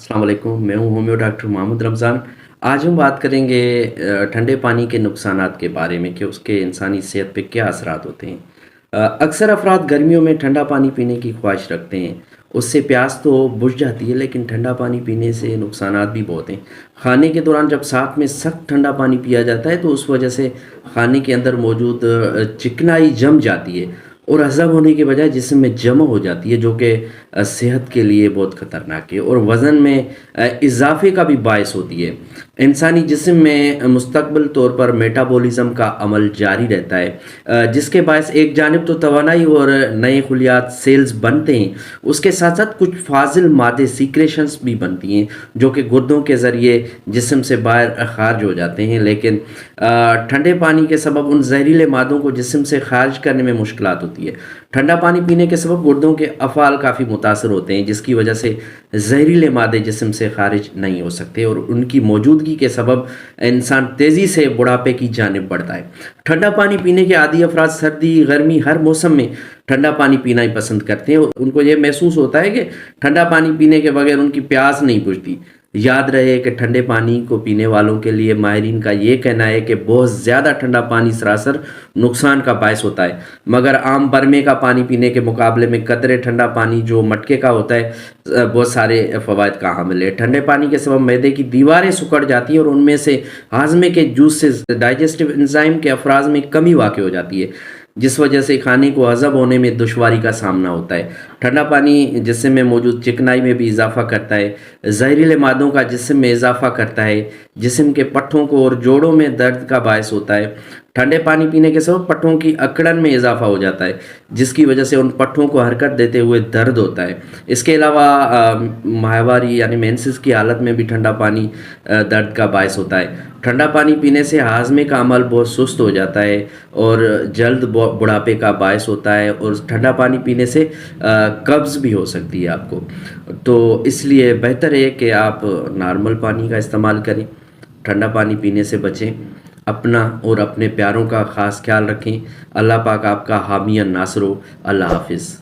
अस्सलाम वालेकुम। मैं हूँ होम्यो डॉक्टर मोहम्मद रमज़ान। आज हम बात करेंगे ठंडे पानी के नुकसानात के बारे में कि उसके इंसानी सेहत पे क्या असरात होते हैं। अक्सर अफराद गर्मियों में ठंडा पानी पीने की ख्वाहिश रखते हैं। उससे प्यास तो बुझ जाती है, लेकिन ठंडा पानी पीने से नुकसानात भी बहुत हैं। खाने के दौरान जब साथ में सख्त ठंडा पानी पिया जाता है तो उस वजह से खाने के अंदर मौजूद चिकनाई जम जाती है और हज़म होने के बजाय जिस्म में जमा हो जाती है, जो कि सेहत के लिए बहुत ख़तरनाक है और वज़न में इजाफ़े का भी बायस होती है। इंसानी जिस्म में मुस्तक़बिल तौर पर मेटाबॉलिज़्म का अमल जारी रहता है, जिसके बायस एक जानिब तो तवानाई और नए खुलियात सेल्स बनते हैं, उसके साथ साथ कुछ फाजिल मादे सीक्रेशंस भी बनती हैं जो कि गुर्दों के ज़रिए जिस्म से बाहर खारिज हो जाते हैं। लेकिन ठंडे पानी के सबब उन जहरीले मादों को जिस्म से खारिज करने में मुश्किलात होती है। ठंडा पानी पीने के सबब गुर्दों के अफ़ाल काफ़ी मुतासर होते हैं, जिसकी वजह से जहरीले मादे जिस्म से खारिज नहीं हो सकते और उनकी मौजूदगी के सबब इंसान तेज़ी से बुढ़ापे की जानिब बढ़ता है। ठंडा पानी पीने के आदी अफराद सर्दी गर्मी हर मौसम में ठंडा पानी पीना ही पसंद करते हैं और उनको ये महसूस होता है कि ठंडा पानी पीने के बगैर उनकी प्यास नहीं बुझती। याद रहे कि ठंडे पानी को पीने वालों के लिए माहिरीन का ये कहना है कि बहुत ज़्यादा ठंडा पानी सरासर नुकसान का बायस होता है, मगर आम बरमे का पानी पीने के मुकाबले में कतरे ठंडा पानी जो मटके का होता है बहुत सारे फ़वाइद का हामिल है। ठंडे पानी के सबब मैदे की दीवारें सिकुड़ जाती हैं और उनमें से हाजमे के जूस से डाइजेस्टिव एंजाइम के अफराज में कमी वाक़ हो जाती है, जिस वजह से खाने को हज़म होने में दुश्वारी का सामना होता है। ठंडा पानी जिस्म में मौजूद चिकनाई में भी इजाफ़ा करता है, जहरीले मादों का जिस्म में इजाफ़ा करता है, जिस्म के पट्ठों को और जोड़ों में दर्द का बायस होता है। ठंडे पानी पीने के सबब पट्ठों की अकड़न में इजाफ़ा हो जाता है, जिसकी वजह से उन पट्ठों को हरकत देते हुए दर्द होता है। इसके अलावा माहवारी यानी मेंसेस की हालत में भी ठंडा पानी दर्द का बायस होता है। ठंडा पानी पीने से हाजमे का अमल बहुत सुस्त हो जाता है और जल्द बुढ़ापे का बायस होता है और ठंडा पानी पीने से कब्ज़ भी हो सकती है आपको। तो इसलिए बेहतर है कि आप नॉर्मल पानी का इस्तेमाल करें, ठंडा पानी पीने से बचें। अपना और अपने प्यारों का ख़ास ख्याल रखें। अल्लाह पाक आपका हामी और नासर हो। अल्लाह हाफ़िज़।